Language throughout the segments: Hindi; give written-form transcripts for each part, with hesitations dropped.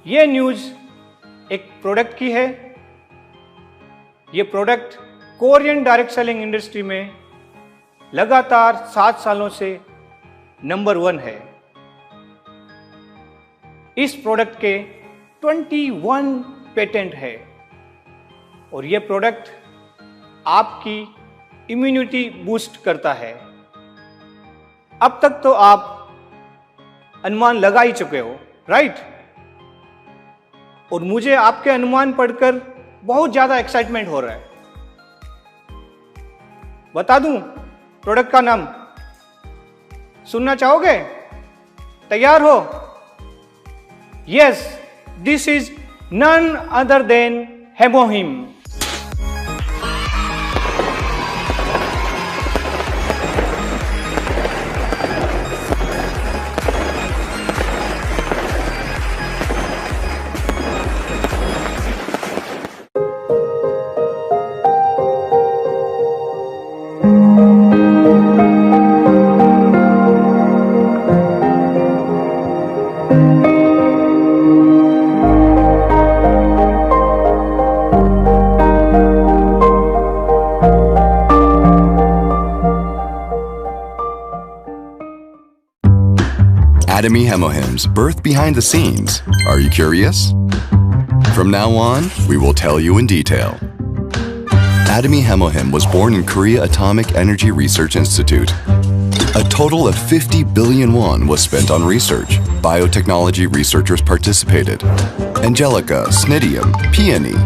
ये न्यूज़ एक प्रोडक्ट की है। ये product Korean direct selling industry में लगातार 7 सालों से नंबर 1 है। इस प्रोडक्ट के 21 पेटेंट है और ये प्रोडक्ट आपकी इम्यूनिटी बूस्ट करता है। अब तक तो आप अनुमान लगा ही चुके हो, राइट? और मुझे आपके अनुमान पढ़कर बहुत ज्यादा एक्साइटमेंट हो रहा है। बता दूं प्रोडक्ट का नाम? सुनना चाहोगे? तैयार हो? Yes, this is none other than Hemohim. Atomy Hemohim's birth behind the scenes. Are you curious? From now on, we will tell you in detail. Atomy Hemohim was born in Korea Atomic Energy Research Institute. A total of 50 billion won was spent on research. Biotechnology researchers participated. Angelica, Snidium, Peony.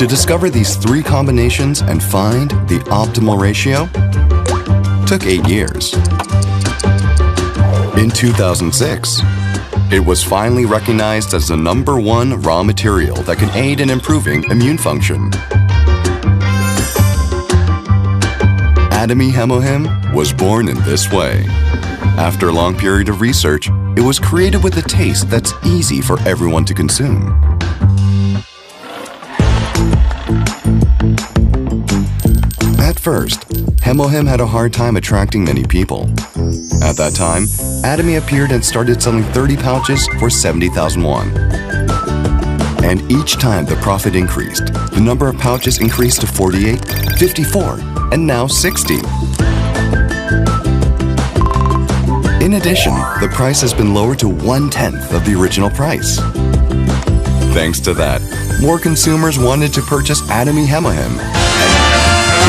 To discover these 3 combinations and find the optimal ratio took 8 years. In 2006, it was finally recognized as the #1 raw material that can aid in improving immune function. Atomy Hemohim was born in this way. After a long period of research, it was created with a taste that's easy for everyone to consume. At first, Hemohim had a hard time attracting many people. At that time, Atomy appeared and started selling 30 pouches for 70,000 won. And each time the profit increased, the number of pouches increased to 48, 54, and now 60. In addition, the price has been lowered to 1/10 of the original price. Thanks to that, more consumers wanted to purchase Atomy Hemohim.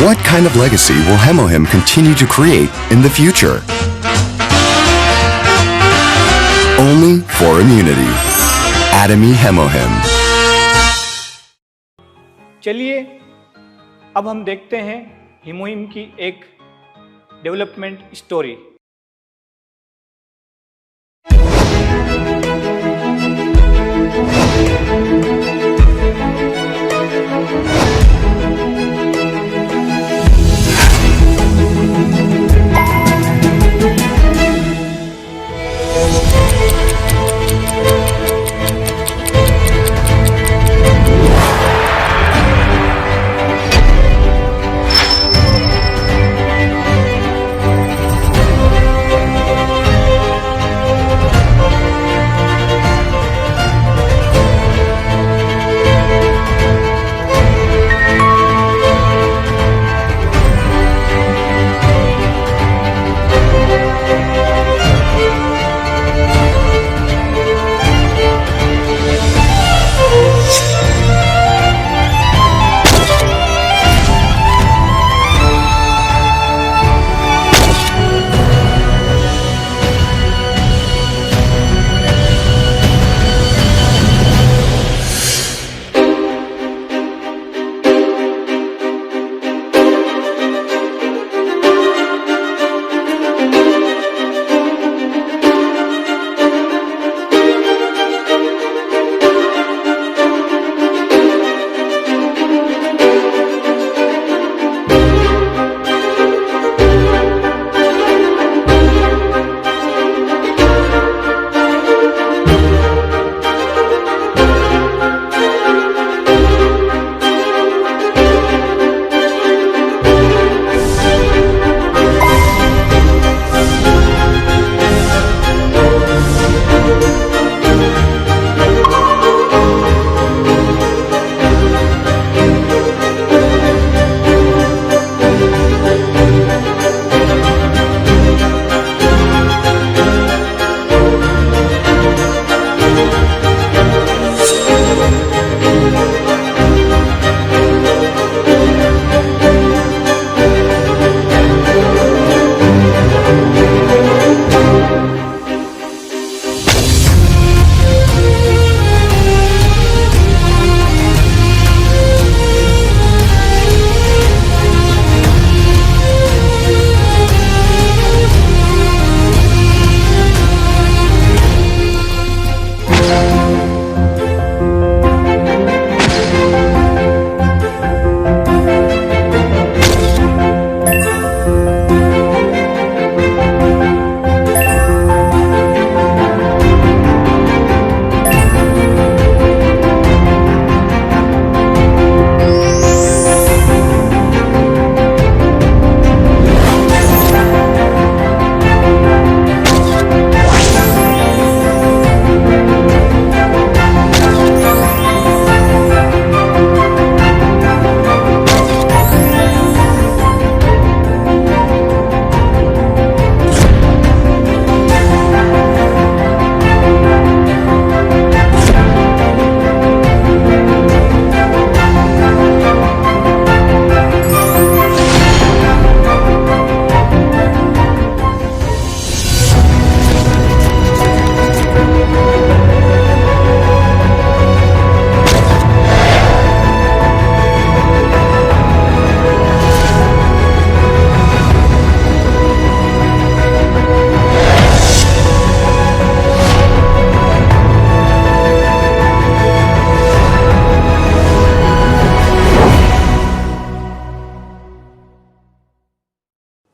What kind of legacy will Hemohim continue to create in the future? Only for immunity. Atomy Hemohim. चलिए अब हम देखते हैं हेमोहिम की एक डेवलपमेंट स्टोरी।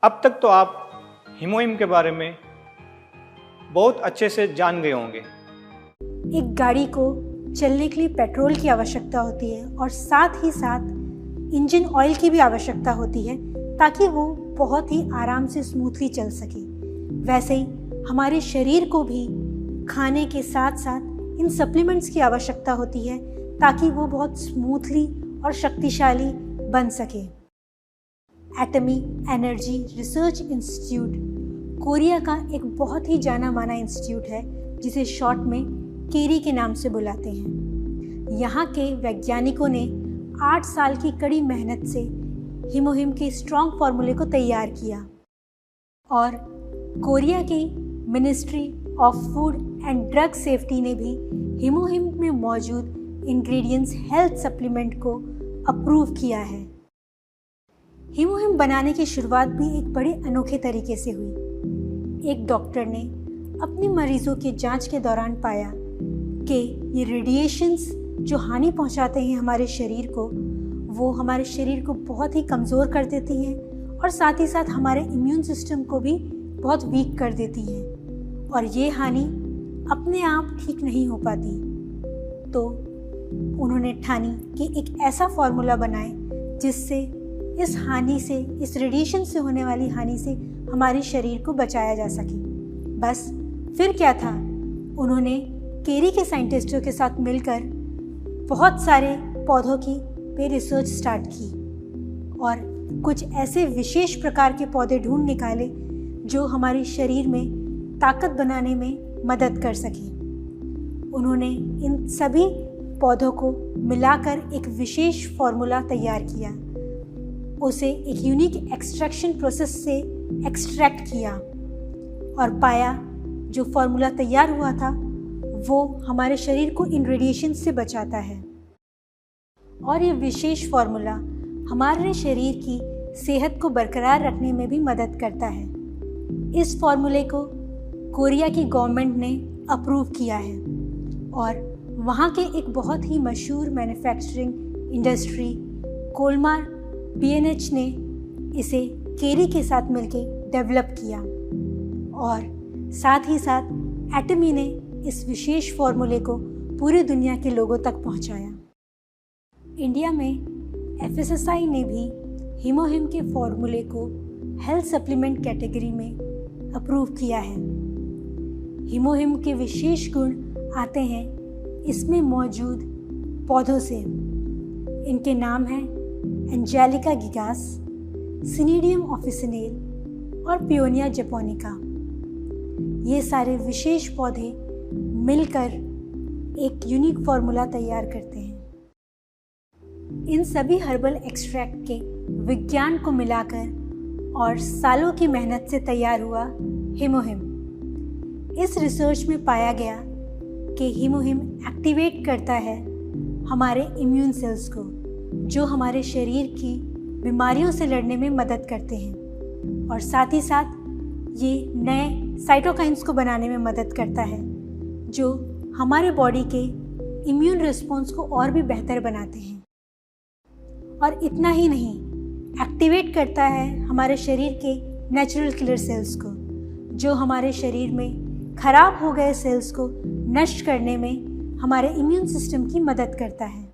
अब तक तो आप हीमोहिम के बारे में बहुत अच्छे से जान गए होंगे। एक गाड़ी को चलने के लिए पेट्रोल की आवश्यकता होती है और साथ ही साथ इंजन ऑयल की भी आवश्यकता होती है ताकि वो बहुत ही आराम से स्मूथली चल सके। वैसे ही हमारे शरीर को भी खाने के साथ साथ इन सप्लीमेंट्स की आवश्यकता होती है ताकि वो बहुत स्मूथली और शक्तिशाली बन सके। एटमी एनर्जी रिसर्च इंस्टीट्यूट कोरिया का एक बहुत ही जाना माना इंस्टीट्यूट है जिसे शॉर्ट में केरी के नाम से बुलाते हैं। यहाँ के वैज्ञानिकों ने 8 साल की कड़ी मेहनत से हीमोहिम के स्ट्रॉन्ग फार्मूले को तैयार किया और कोरिया की ministry of food and drug safety ने भी हीमोहिम में मौजूद इंग्रेडिएंट्स हेल्थ सप्लीमेंट को अप्रूव किया है। हीमोहिम बनाने की शुरुआत भी एक बड़े अनोखे तरीके से हुई। एक डॉक्टर ने अपने मरीजों के जांच के दौरान पाया कि ये रेडिएशंस जो हानि पहुंचाते हैं हमारे शरीर को, वो हमारे शरीर को बहुत ही कमज़ोर कर देती हैं और साथ ही साथ हमारे इम्यून सिस्टम को भी बहुत वीक कर देती हैं और ये हानि अपने आप ठीक नहीं हो पाती। तो उन्होंने ठानी कि एक ऐसा फार्मूला बनाए जिससे इस हानि से, इस रेडिएशन से होने वाली हानि से हमारे शरीर को बचाया जा सके। बस फिर क्या था, उन्होंने केरी के साइंटिस्टों के साथ मिलकर बहुत सारे पौधों की पे रिसर्च स्टार्ट की और कुछ ऐसे विशेष प्रकार के पौधे ढूंढ निकाले जो हमारे शरीर में ताकत बनाने में मदद कर सके। उन्होंने इन सभी पौधों को मिलाकर एक विशेष फार्मूला तैयार किया, उसे एक यूनिक एक्सट्रैक्शन प्रोसेस से एक्सट्रैक्ट किया और पाया जो फार्मूला तैयार हुआ था वो हमारे शरीर को इन रेडिएशन से बचाता है और ये विशेष फार्मूला हमारे शरीर की सेहत को बरकरार रखने में भी मदद करता है। इस फार्मूले को कोरिया की गवर्नमेंट ने अप्रूव किया है और वहाँ के एक बहुत ही मशहूर मैन्युफैक्चरिंग इंडस्ट्री कोलमार BNH ने इसे केरी के साथ मिलकर डेवलप किया और साथ ही साथ एटमी ने इस विशेष फार्मूले को पूरी दुनिया के लोगों तक पहुंचाया। इंडिया में FSSAI ने भी हीमोहिम के फार्मूले को हेल्थ सप्लीमेंट कैटेगरी में अप्रूव किया है। हीमोहिम के विशेष गुण आते हैं इसमें मौजूद पौधों से। इनके नाम हैं एंजेलिका गिगास, सिनीडियम ऑफिसिनेल और पियोनिया जपोनिका। ये सारे विशेष पौधे मिलकर एक यूनिक फार्मूला तैयार करते हैं। इन सभी हर्बल एक्सट्रैक्ट के विज्ञान को मिलाकर और सालों की मेहनत से तैयार हुआ हीमोहिम। इस रिसर्च में पाया गया कि हीमोहिम एक्टिवेट करता है हमारे इम्यून सेल्स को, जो हमारे शरीर की बीमारियों से लड़ने में मदद करते हैं और साथ ही साथ ये नए साइटोकाइन्स को बनाने में मदद करता है जो हमारे बॉडी के इम्यून रिस्पॉन्स को और भी बेहतर बनाते हैं। और इतना ही नहीं, एक्टिवेट करता है हमारे शरीर के नेचुरल किलर सेल्स को, जो हमारे शरीर में खराब हो गए सेल्स को नष्ट करने में हमारे इम्यून सिस्टम की मदद करता है।